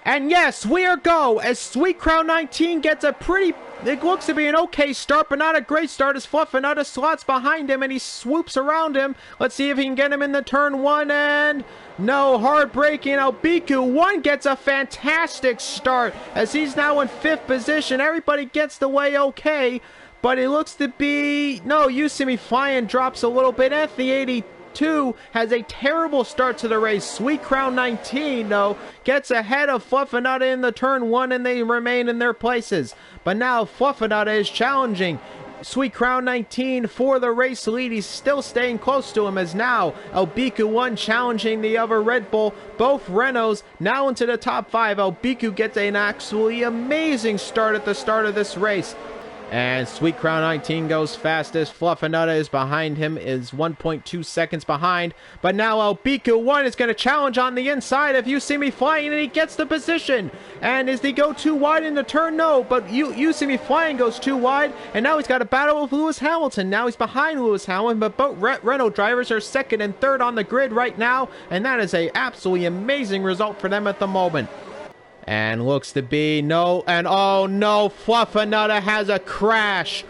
And yes, we are go as Sweet Crown 19 gets a pretty, it looks to be an okay start, but not a great start as Fluffinutta slots behind him and he swoops around him. Let's see if he can get him in the turn one, and no, heartbreaking. Albiku 1 gets a fantastic start as he's now in 5th position. Everybody gets the way okay, but it looks to be, no, You See Me Flying drops a little bit. Anthony 82 has a terrible start to the race. Sweet Crown 19, though, gets ahead of Fluffinutta in the turn one, and they remain in their places. But now Fluffinutta is challenging Sweet Crown 19 for the race lead. He's still staying close to him as now Albiku 1 challenging the other Red Bull. Both Renaults now into the top 5. Albiku gets an absolutely amazing start at the start of this race. And Sweet Crown 19 goes fastest. Fluffinutta is behind him, is 1.2 seconds behind. But now Albiku 1 is going to challenge on the inside of You See Me Flying, and he gets the position. And does he go too wide in the turn? No, but You See Me Flying goes too wide. And now he's got a battle with Lewis Hamilton. Now he's behind Lewis Hamilton, but both Renault drivers are second and third on the grid right now. And that is a absolutely amazing result for them at the moment. And looks to be no, and oh no, Fluffinutta has a crash.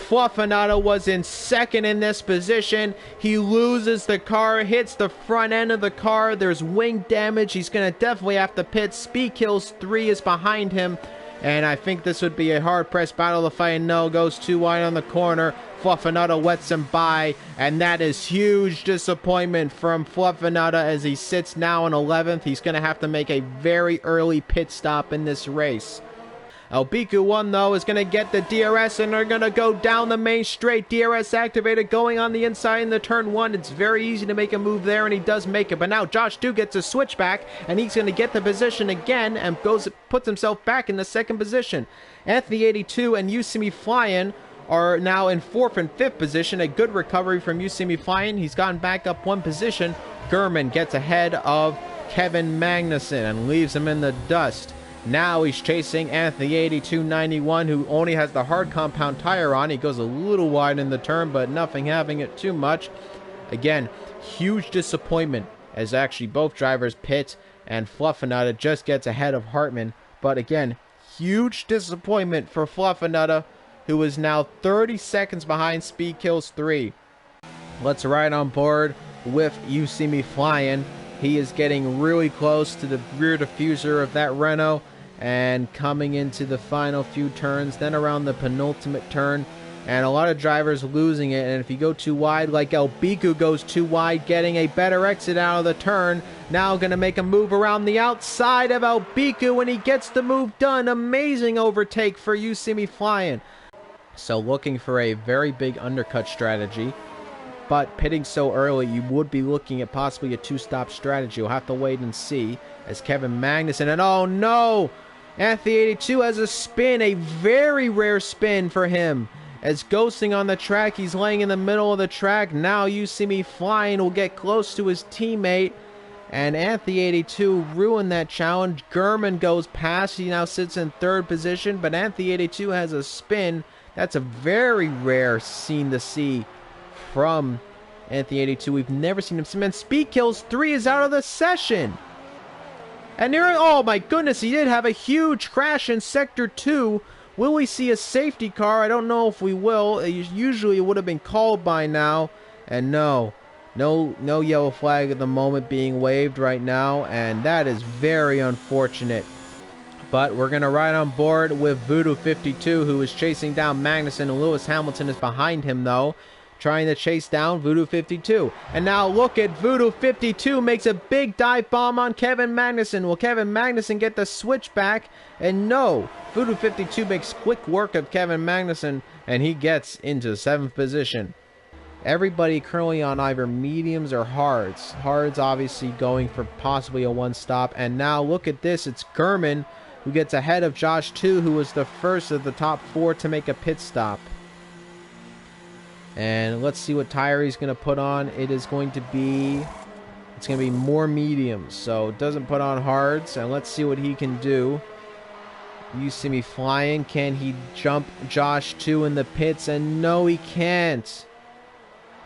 Fluffinutta was in second in this position. He loses the car, hits the front end of the car. There's wing damage. He's going to definitely have to pit. Speed Kills 3 is behind him. And I think this would be a hard-pressed battle to fight. No, goes too wide on the corner. Fluffinutta lets him by. And that is huge disappointment from Fluffinutta as he sits now in 11th. He's going to have to make a very early pit stop in this race. Albiku 1, though, is going to get the DRS, and they're going to go down the main straight. DRS activated, going on the inside in the turn 1. It's very easy to make a move there, and he does make it. But now Josh 2 gets a switchback, and he's going to get the position again and puts himself back in the second position. Anthony 82 and You See Me Flying are now in 4th and 5th position. A good recovery from You See Me Flying. He's gotten back up 1 position. Gurman gets ahead of Kevin Magnussen and leaves him in the dust. Now he's chasing Anthony 8291, who only has the hard compound tire on. He goes a little wide in the turn, but nothing having it too much. Again, huge disappointment as actually both drivers pit, and Fluffinutta just gets ahead of Hartman. But again, huge disappointment for Fluffinutta, who is now 30 seconds behind Speed Kills 3. Let's ride on board with You See Me Flying. He is getting really close to the rear diffuser of that Renault and coming into the final few turns, then around the penultimate turn, and a lot of drivers losing it. And if you go too wide, like Albiku goes too wide, getting a better exit out of the turn, now going to make a move around the outside of Albiku, and he gets the move done. Amazing overtake for You See Me Flying. So looking for a very big undercut strategy. But pitting so early, you would be looking at possibly a 2-stop strategy. You'll have to wait and see as Kevin Magnussen. And oh no! Anthony 82 has a spin, a very rare spin for him. As ghosting on the track, he's laying in the middle of the track. Now You See Me Flying will get close to his teammate. And Anthony 82 ruined that challenge. Gurman goes past. He now sits in 3rd position. But Anthony 82 has a spin. That's a very rare scene to see from Anthony 82. We've never seen him spin. Speed Kills 3 is out of the session. And there, oh my goodness, he did have a huge crash in Sector 2. Will we see a safety car? I don't know if we will. Usually it would have been called by now. And no yellow flag at the moment being waved right now. And that is very unfortunate. But we're going to ride on board with Voodoo 52, who is chasing down Magnussen. And Lewis Hamilton is behind him, though, trying to chase down Voodoo 52. And now look at Voodoo 52 makes a big dive bomb on Kevin Magnussen. Will Kevin Magnussen get the switchback? And no, Voodoo 52 makes quick work of Kevin Magnussen, and he gets into 7th position. Everybody currently on either mediums or hards. Hards obviously going for possibly a 1-stop. And now look at this, it's Gurman who gets ahead of Josh 2, who was the first of the top 4 to make a pit stop. And let's see what tire he's going to put on. It's going to be more mediums, so it doesn't put on hards. And let's see what he can do. You See Me Flying. Can he jump Josh 2 in the pits? And no, he can't.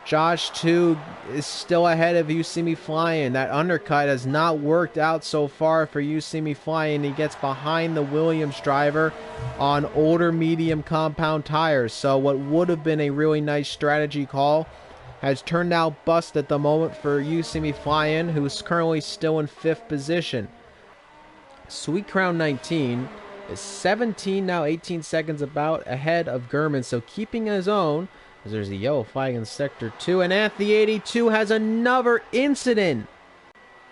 Josh 2 is still ahead of You See Me Flying. That undercut has not worked out so far for You See Me Flying. He gets behind the Williams driver on older medium compound tires. So what would have been a really nice strategy call has turned out bust at the moment for You See Me Flying, who's currently still in 5th position. Sweet Crown 19 is 17, now 18 seconds about ahead of Gurman. So keeping his own. There's a yellow flag in Sector 2, and Anthony 82 has another incident.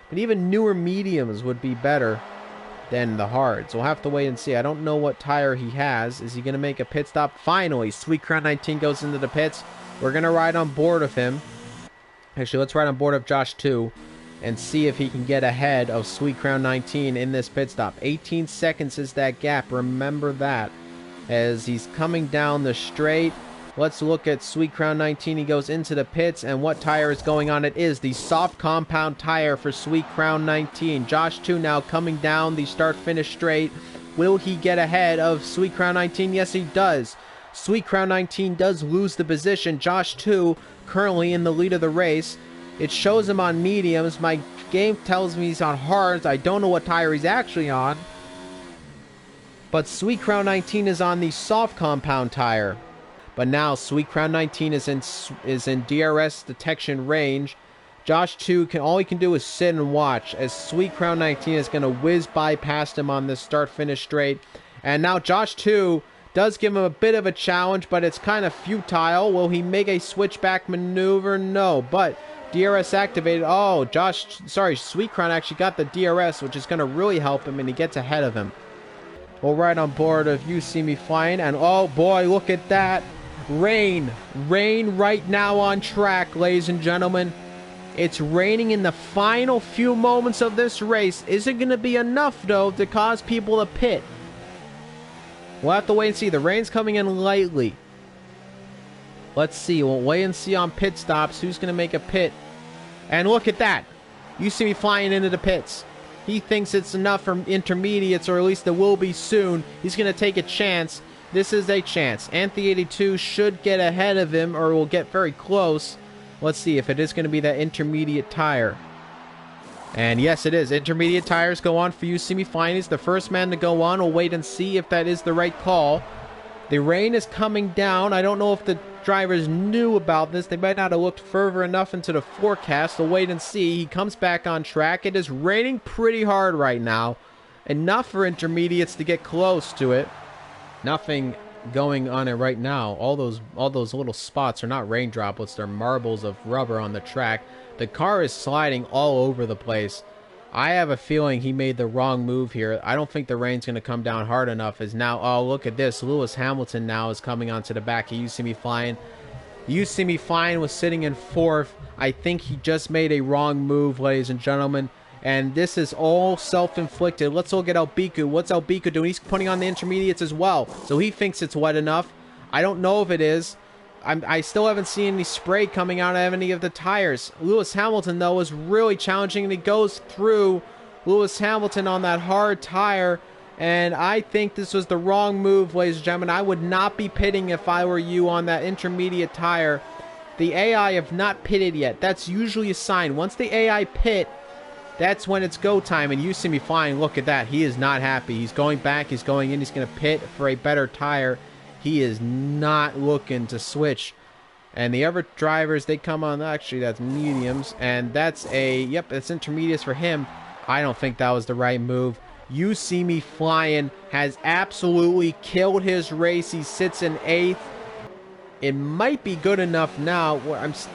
But even newer mediums would be better than the hards. We'll have to wait and see. I don't know what tire he has. Is he going to make a pit stop? Finally, Sweet Crown 19 goes into the pits. We're going to ride on board of him. Actually, let's ride on board of Josh 2 and see if he can get ahead of Sweet Crown 19 in this pit stop. 18 seconds is that gap. Remember that. As he's coming down the straight. Let's look at Sweet Crown 19. He goes into the pits, and what tire is going on? It is the soft compound tire for Sweet Crown 19. Josh 2 now coming down the start-finish straight. Will he get ahead of Sweet Crown 19? Yes, he does. Sweet Crown 19 does lose the position. Josh 2 currently in the lead of the race. It shows him on mediums. My game tells me he's on hards. I don't know what tire he's actually on. But Sweet Crown 19 is on the soft compound tire. But now Sweet Crown 19 is in DRS detection range. Josh 2 all he can do is sit and watch as Sweet Crown 19 is going to whiz by past him on this start-finish straight. And now Josh 2 does give him a bit of a challenge, but it's kind of futile. Will he make a switchback maneuver? No, but DRS activated. Oh, Sweet Crown actually got the DRS, which is going to really help him, and he gets ahead of him. We'll ride on board of You See Me Flying, and oh boy, look at that. Rain right now on track, ladies and gentlemen. It's raining in the final few moments of this race. Is it going to be enough, though, to cause people to pit? We'll have to wait and see. The rain's coming in lightly. Let's see. We'll wait and see on pit stops who's going to make a pit. And look at that. You See Me Flying into the pits. He thinks it's enough for intermediates, or at least there will be soon. He's going to take a chance. This is a chance. Anthony 82 should get ahead of him, or will get very close. Let's see if it is going to be that intermediate tire. And yes, it is. Intermediate tires go on for You See Me Flying. He's the first man to go on. We'll wait and see if that is the right call. The rain is coming down. I don't know if the drivers knew about this. They might not have looked further enough into the forecast. We'll wait and see. He comes back on track. It is raining pretty hard right now. Enough for intermediates to get close to it. Nothing going on it right now. All those little spots are not rain droplets. They're marbles of rubber on the track. The car is sliding all over the place. I have a feeling he made the wrong move here. I don't think the rain's going to come down hard enough. As now, oh, look at this. Lewis Hamilton now is coming onto the back of You See Me Flying. You See Me Flying was sitting in 4th. I think he just made a wrong move, ladies and gentlemen. And this is all self-inflicted. Let's look at Albiku. What's Albiku doing? He's putting on the intermediates as well. So he thinks it's wet enough. I don't know if it is. I still haven't seen any spray coming out of any of the tires. Lewis Hamilton, though, is really challenging, and he goes through Lewis Hamilton on that hard tire. And I think this was the wrong move, ladies and gentlemen. I would not be pitting if I were you on that intermediate tire. The AI have not pitted yet. That's usually a sign. Once the AI pit, that's when it's go time. And You See Me Flying, look at that. He is not happy. He's going back. He's going in. He's going to pit for a better tire. He is not looking to switch. And the other drivers, they come on. Actually, that's mediums. And that's that's intermediates for him. I don't think that was the right move. You See Me Flying has absolutely killed his race. He sits in 8th. It might be good enough now.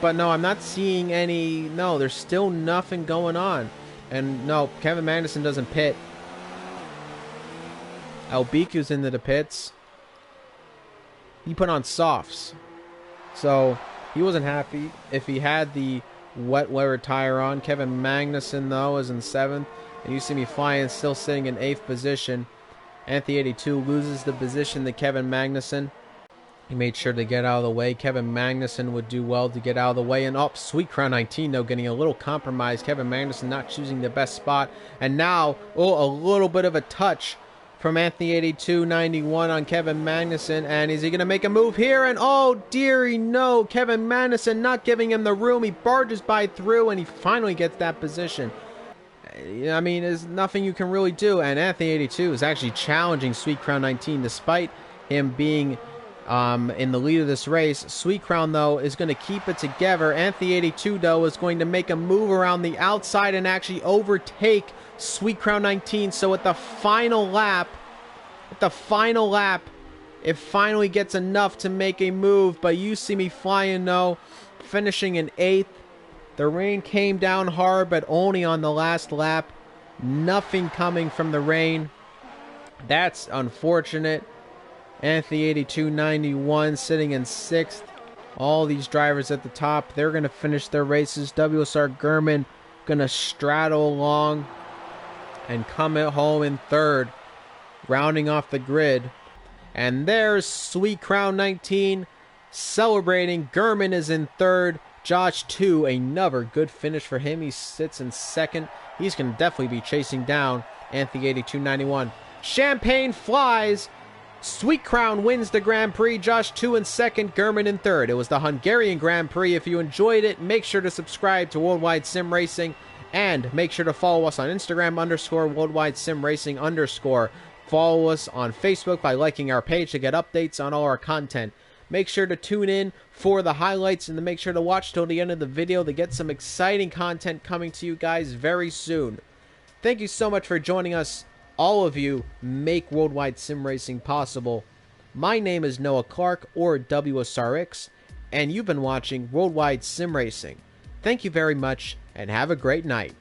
But no, I'm not seeing any. No, there's still nothing going on. And no, Kevin Magnussen doesn't pit. Albiku's into the pits. He put on softs. So he wasn't happy if he had the wet weather tire on. Kevin Magnussen, though, is in 7th. And You See Me Flying still sitting in 8th position. Anthony 82 loses the position to Kevin Magnussen. He made sure to get out of the way. Kevin Magnussen would do well to get out of the way. And Sweet Crown 19, though, getting a little compromised. Kevin Magnussen not choosing the best spot. And now, a little bit of a touch from Anthony 8291 on Kevin Magnussen. And is he going to make a move here? And oh dearie no, Kevin Magnussen not giving him the room. He barges by through and he finally gets that position. I mean, there's nothing you can really do. And Anthony 82 is actually challenging Sweet Crown 19 despite him being in the lead of this race. Sweet Crown, though, is going to keep it together. Anthony 82, though, is going to make a move around the outside and actually overtake Sweet Crown 19. So at the final lap, it finally gets enough to make a move. But you see me flying, though, finishing in 8th. The rain came down hard, but only on the last lap. Nothing coming from the rain. That's unfortunate. Anthony 8291 sitting in 6th. All these drivers at the top, they're going to finish their races. WSR Gurman going to straddle along and come at home in 3rd, rounding off the grid. And there's Sweet Crown 19 celebrating. Gurman is in 3rd. Josh 2, another good finish for him. He sits in 2nd. He's going to definitely be chasing down Anthony 8291. Champagne flies. Sweet Crown wins the Grand Prix. Josh 2 in 2nd, Gurman in 3rd. It was the Hungarian Grand Prix. If you enjoyed it, make sure to subscribe to Worldwide Sim Racing and make sure to follow us on Instagram _Worldwide Sim Racing _. Follow us on Facebook by liking our page to get updates on all our content. Make sure to tune in for the highlights and to make sure to watch till the end of the video to get some exciting content coming to you guys very soon. Thank you so much for joining us. All of you make Worldwide Sim Racing possible. My name is Noah Clark, or WSRX, and you've been watching Worldwide Sim Racing. Thank you very much, and have a great night.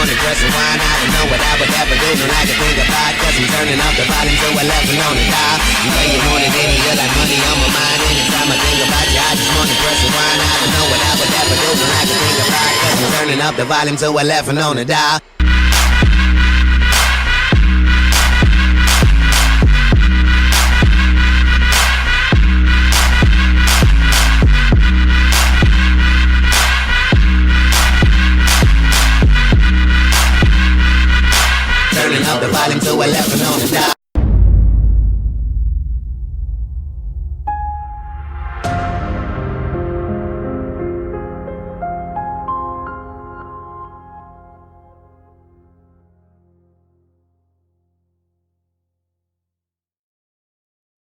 Dress and wine, I don't know what I would ever do, but I can think about, cause I'm turning up the volume to 11 on the dial. You say you want it in and you like money on my mind. Anytime I think about you, I just want to dress and wine. I don't know what I would ever do, but I can think about, cause I'm turning up the volume to 11 on the dial. Turning up the volume to 11 on the dial.